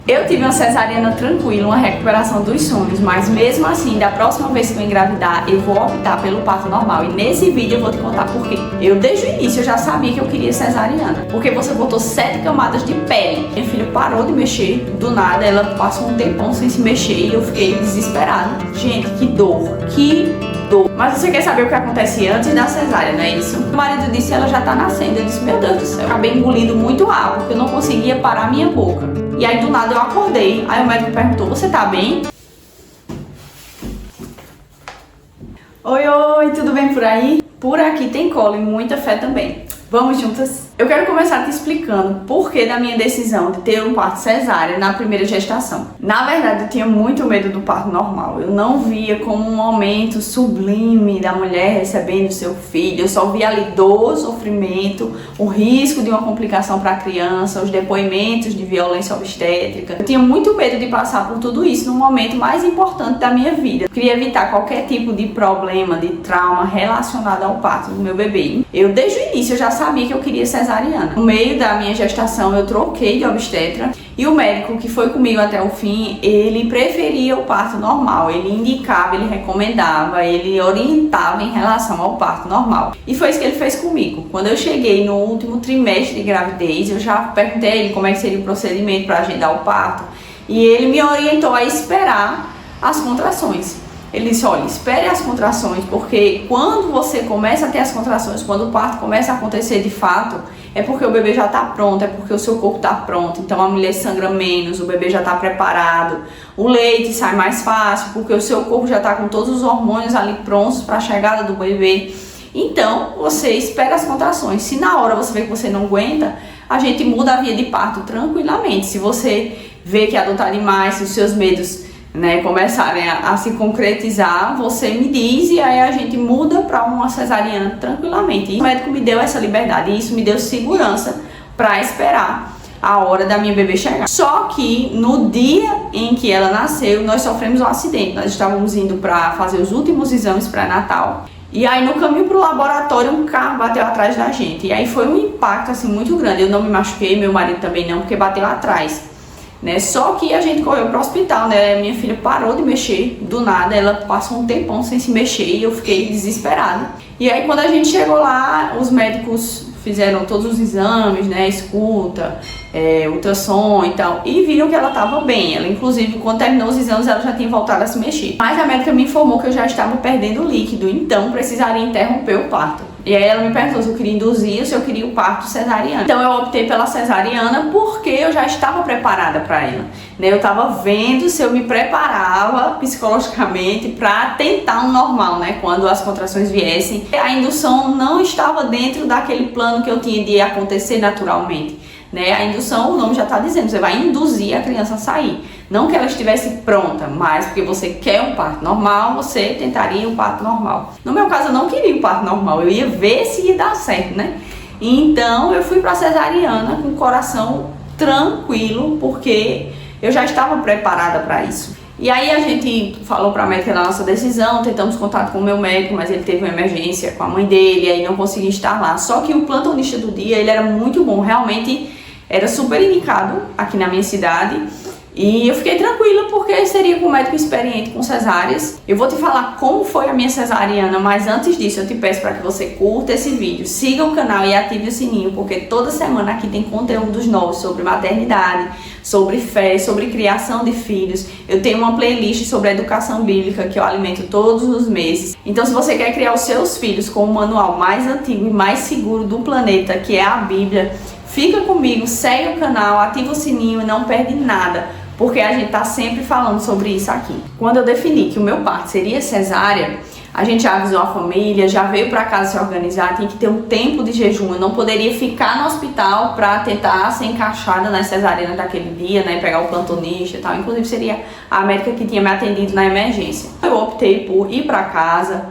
Eu tive uma cesariana tranquila, uma recuperação dos sonhos, mas mesmo assim, da próxima vez que eu engravidar, eu vou optar pelo parto normal. E nesse vídeo eu vou te contar por quê. Eu, desde o início, eu já sabia que eu queria cesariana, porque você botou 7 camadas de pele. Minha filha parou de mexer, do nada, ela passou um tempão sem se mexer e eu fiquei desesperada. Gente, que dor, que dor. Mas você quer saber o que acontece antes da cesárea, não é isso? O marido disse, ela já tá nascendo. Eu disse, meu Deus do céu. Acabei engolindo muito ar, porque eu não conseguia parar a minha boca. E aí, do nada, eu acordei. Aí o médico perguntou, você tá bem? Oi, tudo bem por aí? Por aqui tem cola e muita fé também. Vamos juntas? Eu quero começar te explicando por que da minha decisão de ter um parto cesárea na primeira gestação. Na verdade, eu tinha muito medo do parto normal. Eu não via como um momento sublime da mulher recebendo seu filho. Eu só via ali dor, sofrimento, o risco de uma complicação para a criança, os depoimentos de violência obstétrica. Eu tinha muito medo de passar por tudo isso no momento mais importante da minha vida. Eu queria evitar qualquer tipo de problema, de trauma relacionado ao parto do meu bebê. Eu, desde o início, eu já sabia que eu queria cesariana. No meio da minha gestação, eu troquei de obstetra e o médico que foi comigo até o fim, ele preferia o parto normal. Ele indicava, ele recomendava, ele orientava em relação ao parto normal. E foi isso que ele fez comigo. Quando eu cheguei no último trimestre de gravidez, eu já perguntei a ele como é que seria o procedimento para agendar o parto e ele me orientou a esperar as contrações. Ele disse, olha, espere as contrações, porque quando você começa a ter as contrações, quando o parto começa a acontecer de fato, é porque o bebê já está pronto, é porque o seu corpo está pronto. Então a mulher sangra menos, o bebê já está preparado, o leite sai mais fácil, porque o seu corpo já está com todos os hormônios ali prontos para a chegada do bebê. Então você espera as contrações. Se na hora você vê que você não aguenta, a gente muda a via de parto tranquilamente. Se você vê que adotar demais, se os seus medos começarem a se concretizar, você me diz e aí a gente muda para uma cesariana tranquilamente. E o médico me deu essa liberdade e isso me deu segurança para esperar a hora da minha bebê chegar. Só que no dia em que ela nasceu, nós sofremos um acidente. Nós estávamos indo para fazer os últimos exames pré-natal e aí no caminho para o laboratório um carro bateu atrás da gente. E aí foi um impacto assim muito grande. Eu não me machuquei, meu marido também não, porque bateu atrás. Só que a gente correu para o hospital, minha filha parou de mexer, do nada, ela passou um tempão sem se mexer e eu fiquei desesperada. E aí quando a gente chegou lá, os médicos fizeram todos os exames, escuta, ultrassom e tal, e viram que ela estava bem. Ela, inclusive, quando terminou os exames, ela já tinha voltado a se mexer. Mas a médica me informou que eu já estava perdendo líquido, então precisaria interromper o parto. E aí ela me perguntou se eu queria induzir ou se eu queria o parto cesariano. Então eu optei pela cesariana porque eu já estava preparada para ela. Eu estava vendo se eu me preparava psicologicamente para tentar um normal, quando as contrações viessem. A indução não estava dentro daquele plano que eu tinha de acontecer naturalmente. A indução, o nome já está dizendo, você vai induzir a criança a sair. Não que ela estivesse pronta, mas porque você quer um parto normal, você tentaria um parto normal. No meu caso, eu não queria um parto normal, eu ia ver se ia dar certo, Então, eu fui para a cesariana com o coração tranquilo, porque eu já estava preparada para isso. E aí a gente falou para a médica da nossa decisão, tentamos contato com o meu médico, mas ele teve uma emergência com a mãe dele, aí não conseguia estar lá. Só que o plantonista do dia, ele era muito bom, realmente era super indicado aqui na minha cidade. E eu fiquei tranquila porque seria com um médico experiente com cesáreas. Eu vou te falar como foi a minha cesariana, mas antes disso eu te peço para que você curta esse vídeo, siga o canal e ative o sininho, porque toda semana aqui tem conteúdos novos sobre maternidade, sobre fé, sobre criação de filhos. Eu tenho uma playlist sobre educação bíblica que eu alimento todos os meses. Então se você quer criar os seus filhos com o manual mais antigo e mais seguro do planeta, que é a Bíblia, fica comigo, segue o canal, ativa o sininho e não perde nada, porque a gente tá sempre falando sobre isso aqui. Quando eu defini que o meu parto seria cesárea, a gente já avisou a família, já veio para casa se organizar, tem que ter um tempo de jejum. Eu não poderia ficar no hospital para tentar ser encaixada na cesariana daquele dia, pegar o plantonista e tal. Inclusive seria a médica que tinha me atendido na emergência. Eu optei por ir para casa,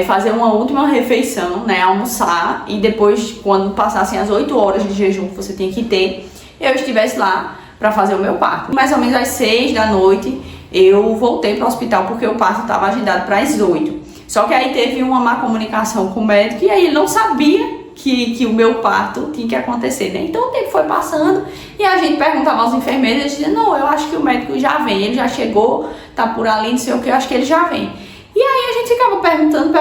fazer uma última refeição, almoçar, e depois, quando passassem as 8 horas de jejum que você tem que ter, eu estivesse lá para fazer o meu parto. Mais ou menos às 6 da noite eu voltei para o hospital porque o parto estava agendado para as 8. Só que aí teve uma má comunicação com o médico e aí ele não sabia que o meu parto tinha que acontecer, né? Então o tempo foi passando e a gente perguntava aos enfermeiros, eles diziam, não, eu acho que o médico já vem, ele já chegou, tá por ali, não sei o que, eu acho que ele já vem. E aí a gente ficava perguntando,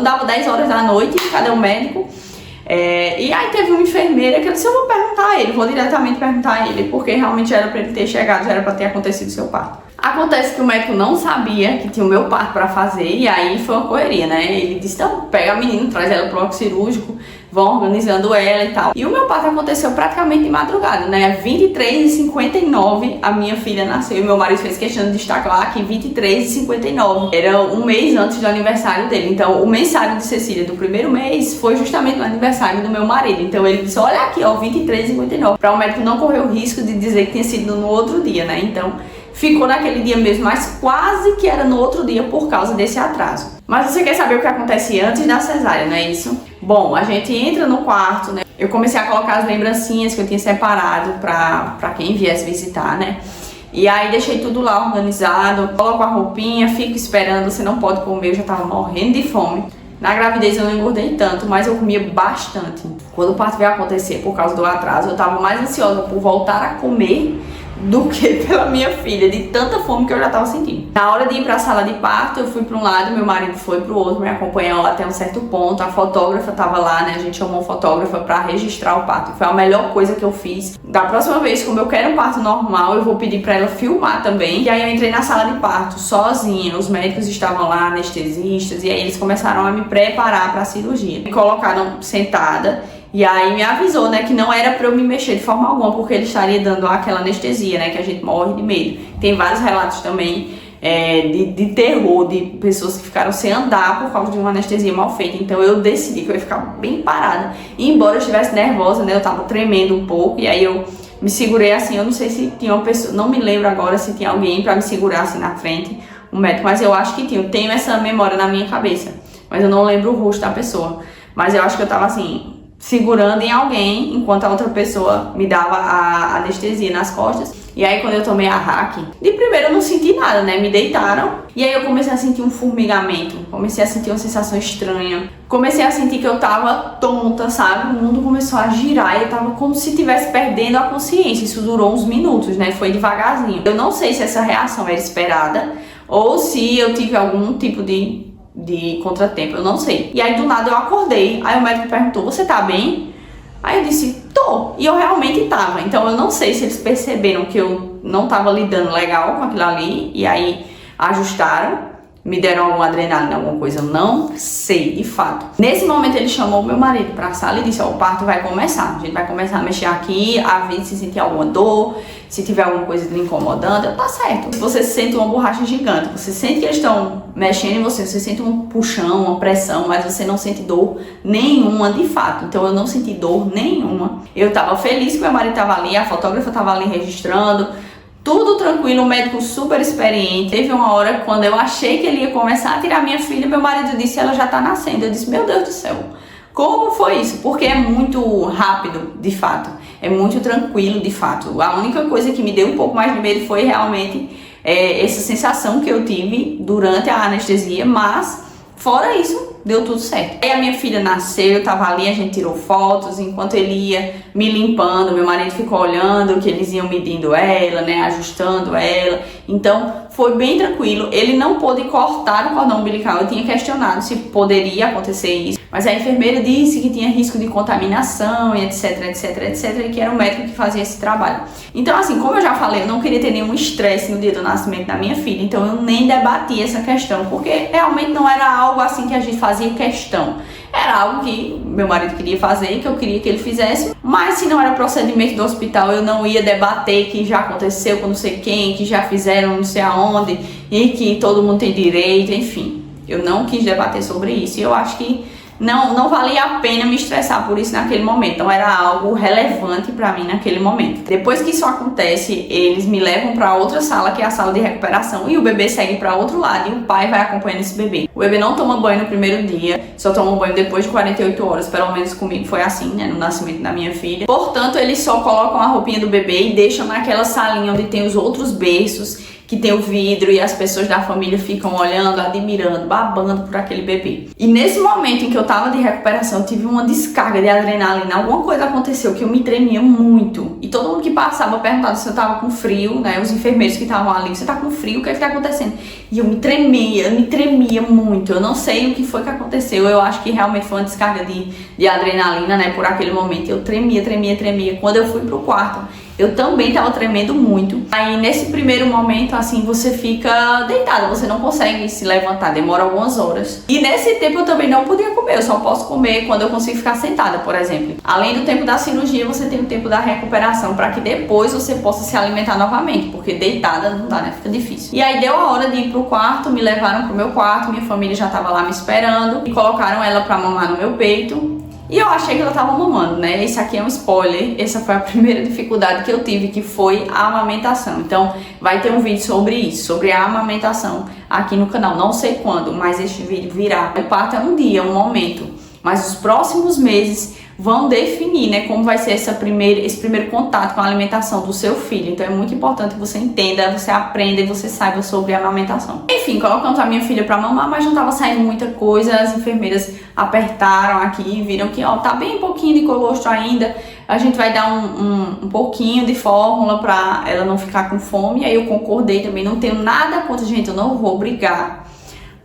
dava 10 horas da noite, cadê o médico? E aí teve uma enfermeira que eu disse, eu vou perguntar a ele, vou diretamente perguntar a ele, porque realmente era pra ele ter chegado, já era pra ter acontecido o seu parto. Acontece que o médico não sabia que tinha o meu parto pra fazer, e aí foi uma correria, né? Ele disse, então, pega a menina, traz ela pro bloco cirúrgico, vão organizando ela e tal. E o meu parto aconteceu praticamente de madrugada, né? 23h59 a minha filha nasceu, e meu marido fez questão de destacar lá que 23h59 era um mês antes do aniversário dele. Então, o mensário de Cecília do primeiro mês foi justamente no aniversário do meu marido. Então, ele disse, olha aqui, ó, 23h59, para o médico não correr o risco de dizer que tinha sido no outro dia, né? Então, ficou naquele dia mesmo, mas quase que era no outro dia por causa desse atraso. Mas você quer saber o que acontece antes da cesárea, não é isso? Bom, a gente entra no quarto, né? Eu comecei a colocar as lembrancinhas que eu tinha separado pra quem viesse visitar, né? E aí deixei tudo lá organizado, coloco a roupinha, fico esperando, você não pode comer, eu já tava morrendo de fome. Na gravidez eu não engordei tanto, mas eu comia bastante. Quando o parto veio acontecer por causa do atraso, eu tava mais ansiosa por voltar a comer do que pela minha filha, de tanta fome que eu já tava sentindo. Na hora de ir pra sala de parto, eu fui pra um lado, meu marido foi pro outro, me acompanhou até um certo ponto, a fotógrafa tava lá, né, a gente chamou uma fotógrafa pra registrar o parto. Foi a melhor coisa que eu fiz. Da próxima vez, como eu quero um parto normal, eu vou pedir pra ela filmar também. E aí eu entrei na sala de parto sozinha, os médicos estavam lá, anestesistas, e aí eles começaram a me preparar pra cirurgia. Me colocaram sentada, e aí me avisou, né, que não era pra eu me mexer de forma alguma, porque ele estaria dando aquela anestesia, né, que a gente morre de medo. Tem vários relatos também de terror, de pessoas que ficaram sem andar por causa de uma anestesia mal feita. Então eu decidi que eu ia ficar bem parada. E embora eu estivesse nervosa, né, eu tava tremendo um pouco, e aí eu me segurei assim, eu não sei se tinha uma pessoa, não me lembro agora se tinha alguém pra me segurar assim na frente, um médico, mas eu acho que tinha. Eu tenho essa memória na minha cabeça, mas eu não lembro o rosto da pessoa. Mas eu acho que eu tava assim, segurando em alguém, enquanto a outra pessoa me dava a anestesia nas costas. E aí quando eu tomei a hack, de primeiro eu não senti nada, né? Me deitaram, e aí eu comecei a sentir um formigamento, comecei a sentir uma sensação estranha, comecei a sentir que eu tava tonta, sabe? O mundo começou a girar e eu tava como se estivesse perdendo a consciência. Isso durou uns minutos, né? Foi devagarzinho. Eu não sei se essa reação era esperada ou se eu tive algum tipo de contratempo, eu não sei. E aí do nada eu acordei, aí o médico perguntou, você tá bem? Aí eu disse, tô. E eu realmente tava. Então eu não sei se eles perceberam que eu não tava lidando legal com aquilo ali, e aí ajustaram, me deram alguma adrenalina, alguma coisa, eu não sei, de fato. Nesse momento ele chamou o meu marido pra sala e disse, ó, o parto vai começar, a gente vai começar a mexer aqui, a ver se sentir alguma dor, se tiver alguma coisa lhe incomodando, tá certo. Se você sente uma borracha gigante, você sente que eles estão mexendo em você, você sente um puxão, uma pressão, mas você não sente dor nenhuma de fato. Então eu não senti dor nenhuma. Eu tava feliz que meu marido tava ali, a fotógrafa tava ali registrando, tudo tranquilo, um médico super experiente. Teve uma hora quando eu achei que ele ia começar a tirar minha filha, meu marido disse, ela já tá nascendo. Eu disse, meu Deus do céu, como foi isso? Porque é muito rápido, de fato. É muito tranquilo, de fato. A única coisa que me deu um pouco mais de medo foi realmente essa sensação que eu tive durante a anestesia, mas fora isso, deu tudo certo. Aí a minha filha nasceu, eu tava ali, a gente tirou fotos, enquanto ele ia me limpando, meu marido ficou olhando que eles iam medindo ela, né, ajustando ela. Então foi bem tranquilo. Ele não pôde cortar o cordão umbilical, eu tinha questionado se poderia acontecer isso, mas a enfermeira disse que tinha risco de contaminação e etc, e que era o médico que fazia esse trabalho. Então assim, como eu já falei, eu não queria ter nenhum estresse no dia do nascimento da minha filha, então eu nem debati essa questão, porque realmente não era algo assim que a gente fazia questão. Era algo que meu marido queria fazer, que eu queria que ele fizesse, mas se não era procedimento do hospital, eu não ia debater que já aconteceu com não sei quem, que já fizeram não sei aonde e que todo mundo tem direito, enfim. Eu não quis debater sobre isso e eu acho que não valia a pena me estressar por isso naquele momento. Não era algo relevante pra mim naquele momento. Depois que isso acontece, eles me levam pra outra sala, que é a sala de recuperação, e o bebê segue pra outro lado e o pai vai acompanhando esse bebê. O bebê não toma banho no primeiro dia, só toma banho depois de 48 horas, pelo menos comigo foi assim, né, no nascimento da minha filha. Portanto, eles só colocam a roupinha do bebê e deixam naquela salinha onde tem os outros berços que tem o vidro e as pessoas da família ficam olhando, admirando, babando por aquele bebê. E nesse momento em que eu tava de recuperação, eu tive uma descarga de adrenalina, alguma coisa aconteceu que eu me tremia muito. E todo mundo que passava perguntava se eu tava com frio, né? Os enfermeiros que estavam ali, você tá com frio? O que é que tá acontecendo? E eu me tremia muito. Eu não sei o que foi que aconteceu. Eu acho que realmente foi uma descarga de adrenalina, né? Por aquele momento. Eu tremia. Quando eu fui pro quarto, eu também tava tremendo muito. Aí nesse primeiro momento, assim, você fica deitada, você não consegue se levantar, demora algumas horas. E nesse tempo eu também não podia comer, eu só posso comer quando eu consigo ficar sentada, por exemplo. Além do tempo da cirurgia, você tem o tempo da recuperação, para que depois você possa se alimentar novamente, porque deitada não dá, né? Fica difícil. E aí deu a hora de ir pro quarto, me levaram pro meu quarto, minha família já tava lá me esperando, e colocaram ela pra mamar no meu peito. E eu achei que ela tava mamando, né? Isso aqui é um spoiler. Essa foi a primeira dificuldade que eu tive, que foi a amamentação. Então, vai ter um vídeo sobre isso, sobre a amamentação aqui no canal. Não sei quando, mas este vídeo virá. O parto é um dia, um momento. Mas os próximos meses vão definir, né, como vai ser esse primeiro contato com a alimentação do seu filho. Então é muito importante que você entenda, você aprenda e você saiba sobre a amamentação. Enfim, colocamos a minha filha pra mamar, mas não tava saindo muita coisa. As enfermeiras apertaram aqui, viram que, ó, tá bem pouquinho de colostro ainda. A gente vai dar um pouquinho de fórmula pra ela não ficar com fome. E aí eu concordei também, não tenho nada contra, gente, eu não vou brigar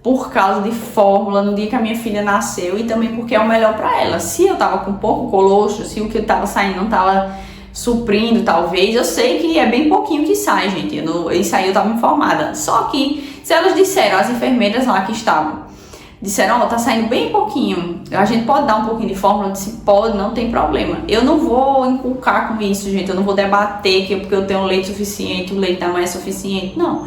por causa de fórmula no dia que a minha filha nasceu, e também porque é o melhor pra ela. Se eu tava com pouco colostro, se o que tava saindo não tava suprindo, talvez, eu sei que é bem pouquinho que sai, gente. Isso aí eu tava informada. Só que, se elas disseram, as enfermeiras lá que estavam, disseram, ó, tá saindo bem pouquinho, a gente pode dar um pouquinho de fórmula? Eu disse, pode, não tem problema. Eu não vou inculcar com isso, gente, eu não vou debater que porque eu tenho leite suficiente, o leite da mãe é suficiente, não.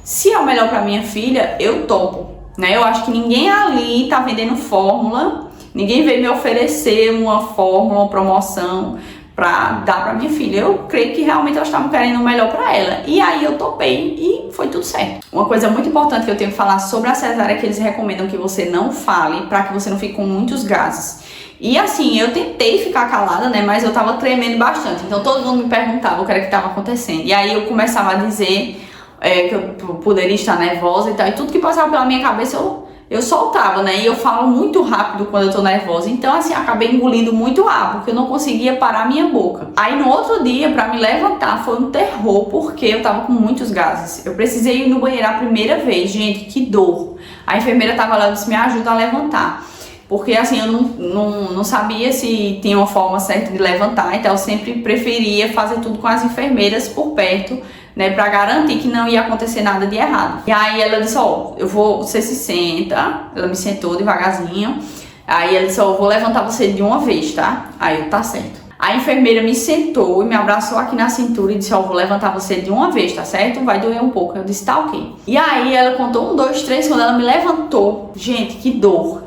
Se é o melhor pra minha filha, eu topo, né? Eu acho que ninguém ali tá vendendo fórmula, ninguém veio me oferecer uma fórmula, uma promoção pra dar pra minha filha. Eu creio que realmente elas estavam querendo o melhor pra ela. E aí eu topei e foi tudo certo. Uma coisa muito importante que eu tenho que falar sobre a cesárea é que eles recomendam que você não fale, pra que você não fique com muitos gases. E assim, eu tentei ficar calada, né, mas eu tava tremendo bastante. Então todo mundo me perguntava o que era que tava acontecendo. E aí eu começava a dizer que eu poderia estar nervosa e tal. E tudo que passava pela minha cabeça eu soltava, né? E eu falo muito rápido quando eu tô nervosa. Então, assim, acabei engolindo muito ar, porque eu não conseguia parar a minha boca. Aí, no outro dia, pra me levantar, foi um terror, porque eu tava com muitos gases. Eu precisei ir no banheiro a primeira vez. Gente, que dor. A enfermeira tava lá e disse, me ajuda a levantar. Porque, assim, eu não sabia se tinha uma forma certa de levantar. Então, eu sempre preferia fazer tudo com as enfermeiras por perto, né, pra garantir que não ia acontecer nada de errado. E aí ela disse, ó, você se senta. Ela me sentou devagarzinho. Aí ela disse, ó, eu vou levantar você de uma vez, tá? Aí eu, tá certo. A enfermeira me sentou e me abraçou aqui na cintura e disse, ó, vou levantar você de uma vez, tá certo? Vai doer um pouco. Eu disse, tá ok. E aí ela contou 1, 2, 3, quando ela me levantou, gente, que dor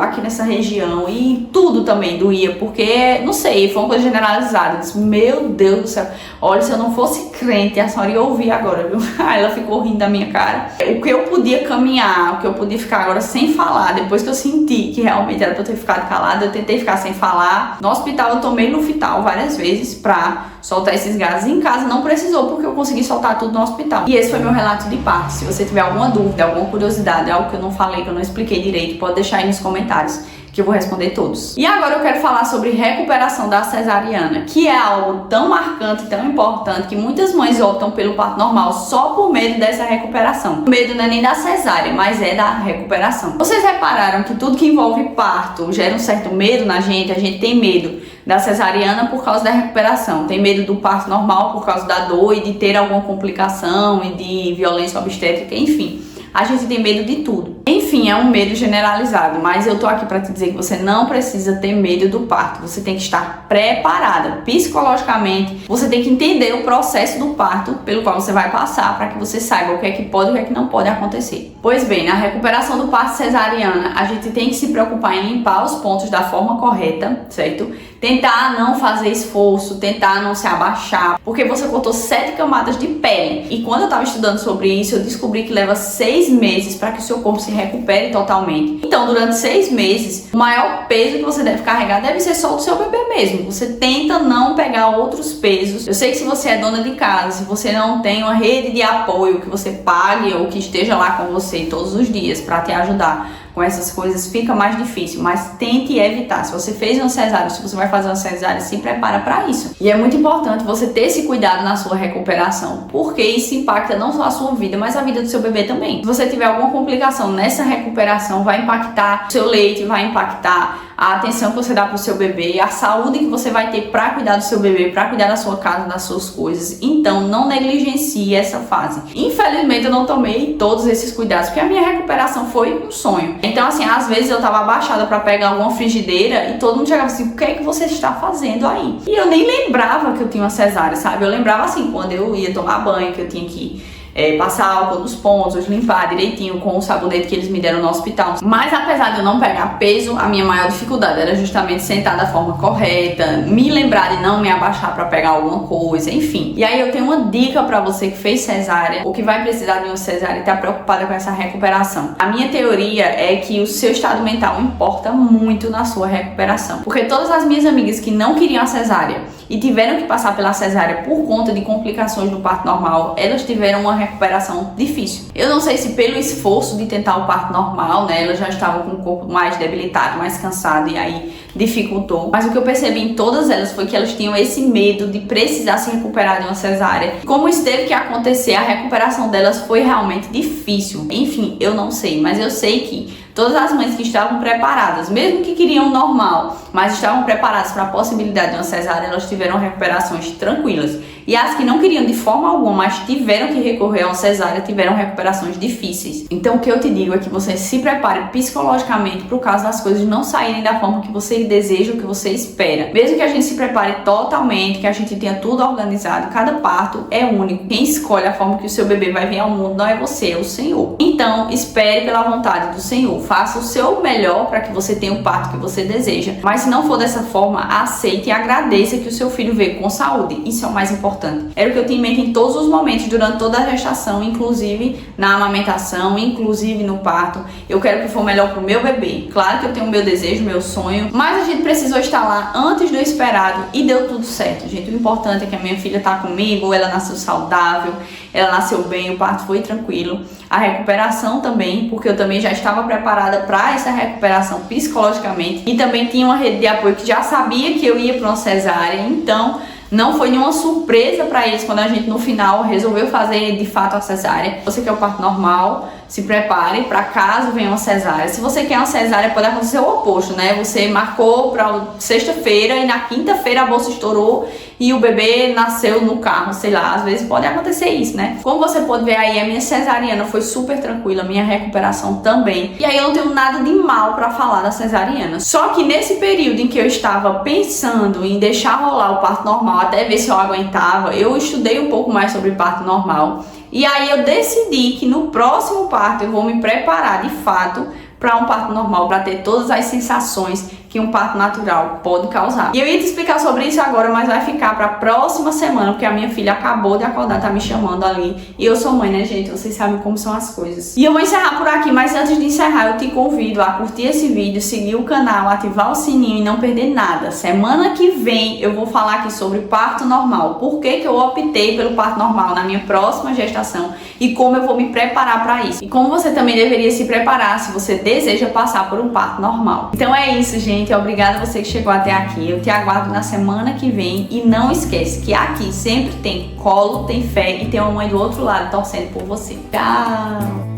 aqui nessa região, e tudo também doía, porque, não sei, foi uma coisa generalizada. Eu disse, meu Deus do céu, olha, se eu não fosse crente, a senhora ia ouvir agora, viu? Aí ela ficou rindo da minha cara. O que eu podia caminhar, o que eu podia ficar agora sem falar, depois que eu senti que realmente era pra eu ter ficado calada, eu tentei ficar sem falar. No hospital eu tomei Lufital várias vezes pra soltar esses gases. Em casa não precisou, porque eu consegui soltar tudo no hospital. E esse foi meu relato de parto. Se você tiver alguma dúvida, alguma curiosidade, algo que eu não falei, que eu não expliquei direito, pode deixar aí nos comentários, que eu vou responder todos. E agora eu quero falar sobre recuperação da cesariana, que é algo tão marcante, tão importante, que muitas mães optam pelo parto normal só por medo dessa recuperação. O medo não é nem da cesárea, mas é da recuperação. Vocês repararam que tudo que envolve parto gera um certo medo na gente? A gente tem medo da cesariana por causa da recuperação, tem medo do parto normal por causa da dor e de ter alguma complicação e de violência obstétrica, enfim. A gente tem medo de tudo. Enfim, é um medo generalizado, mas eu tô aqui pra te dizer que você não precisa ter medo do parto. Você tem que estar preparada psicologicamente. Você tem que entender o processo do parto pelo qual você vai passar, para que você saiba o que é que pode e o que é que não pode acontecer. Pois bem, na recuperação do parto cesariana, a gente tem que se preocupar em limpar os pontos da forma correta, certo? tentar não fazer esforço, tentar não se abaixar, porque você cortou 7 camadas de pele. E quando eu tava estudando sobre isso, eu descobri que leva 6 meses para que o seu corpo se recupere totalmente. Então, durante 6 meses, o maior peso que você deve carregar deve ser só o do seu bebê mesmo. Você tenta não pegar outros pesos. Eu sei que se você é dona de casa, se você não tem uma rede de apoio que você pague ou que esteja lá com você todos os dias para te ajudar com essas coisas, fica mais difícil, mas tente evitar. Se você fez uma cesárea, se você vai fazer uma cesárea, se prepara para isso. E é muito importante você ter esse cuidado na sua recuperação, porque isso impacta não só a sua vida, mas a vida do seu bebê também. Se você tiver alguma complicação nessa recuperação, vai impactar o seu leite, vai impactar a atenção que você dá para o seu bebê, a saúde que você vai ter para cuidar do seu bebê, para cuidar da sua casa, das suas coisas. Então, não negligencie essa fase. Infelizmente, eu não tomei todos esses cuidados, porque a minha recuperação foi um sonho. Então, assim, às vezes eu tava abaixada para pegar alguma frigideira e todo mundo chegava assim, o que é que você está fazendo aí? E eu nem lembrava que eu tinha uma cesárea, sabe? Eu lembrava assim, quando eu ia tomar banho, que eu tinha que passar álcool nos pontos, limpar direitinho com o sabonete que eles me deram no hospital. Mas apesar de eu não pegar peso, a minha maior dificuldade era justamente sentar da forma correta, me lembrar de não me abaixar para pegar alguma coisa, enfim. E aí eu tenho uma dica para você que fez cesárea ou que vai precisar de uma cesárea e tá preocupada com essa recuperação. A minha teoria é que o seu estado mental importa muito na sua recuperação. Porque todas as minhas amigas que não queriam a cesárea e tiveram que passar pela cesárea por conta de complicações do parto normal, elas tiveram uma recuperação difícil. Eu não sei se pelo esforço de tentar o parto normal, né, elas já estavam com o corpo mais debilitado, mais cansado e aí dificultou. Mas o que eu percebi em todas elas foi que elas tinham esse medo de precisar se recuperar de uma cesárea. Como isso teve que acontecer, a recuperação delas foi realmente difícil. Enfim, eu não sei, mas eu sei que todas as mães que estavam preparadas, mesmo que queriam normal, mas estavam preparadas para a possibilidade de uma cesárea, elas tiveram recuperações tranquilas. E as que não queriam de forma alguma, mas tiveram que recorrer a uma cesárea, tiveram recuperações difíceis. Então o que eu te digo é que você se prepare psicologicamente para o caso das coisas não saírem da forma que você deseja, o que você espera. Mesmo que a gente se prepare totalmente, que a gente tenha tudo organizado, cada parto é único. Quem escolhe a forma que o seu bebê vai vir ao mundo não é você, é o Senhor. Então espere pela vontade do Senhor. Faça o seu melhor para que você tenha o parto que você deseja. Mas se não for dessa forma, aceite e agradeça que o seu filho veio com saúde. Isso é o mais importante. Era o que eu tinha em mente em todos os momentos, durante toda a gestação, inclusive na amamentação, inclusive no parto. Eu quero que for melhor pro meu bebê. Claro que eu tenho o meu desejo, o meu sonho, mas a gente precisou estar lá antes do esperado e deu tudo certo, gente. O importante é que a minha filha tá comigo, ela nasceu saudável, ela nasceu bem, o parto foi tranquilo. A recuperação também, porque eu também já estava preparada para essa recuperação psicologicamente e também tinha uma rede de apoio que já sabia que eu ia para uma cesárea, então não foi nenhuma surpresa para eles quando a gente no final resolveu fazer de fato a cesárea. Você quer o parto normal, se prepare para caso venha uma cesárea. Se você quer uma cesárea, pode acontecer o oposto, né? Você marcou para sexta-feira e na quinta-feira a bolsa estourou e o bebê nasceu no carro, sei lá, às vezes pode acontecer isso, né? Como você pode ver aí, a minha cesariana foi super tranquila, a minha recuperação também. E aí eu não tenho nada de mal para falar da cesariana. Só que nesse período em que eu estava pensando em deixar rolar o parto normal, até ver se eu aguentava, eu estudei um pouco mais sobre parto normal. E aí eu decidi que no próximo parto eu vou me preparar de fato para um parto normal, para ter todas as sensações que um parto natural pode causar. E eu ia te explicar sobre isso agora, mas vai ficar para a próxima semana, porque a minha filha acabou de acordar, tá me chamando ali. E eu sou mãe, né, gente? Vocês sabem como são as coisas. E eu vou encerrar por aqui, mas antes de encerrar, eu te convido a curtir esse vídeo, seguir o canal, ativar o sininho e não perder nada. Semana que vem eu vou falar aqui sobre parto normal. Por que eu optei pelo parto normal na minha próxima gestação e como eu vou me preparar para isso. E como você também deveria se preparar se você deseja passar por um parto normal. Então é isso, gente. Obrigada a você que chegou até aqui. Eu te aguardo na semana que vem. E não esquece que aqui sempre tem colo, tem fé e tem uma mãe do outro lado torcendo por você. Tchau!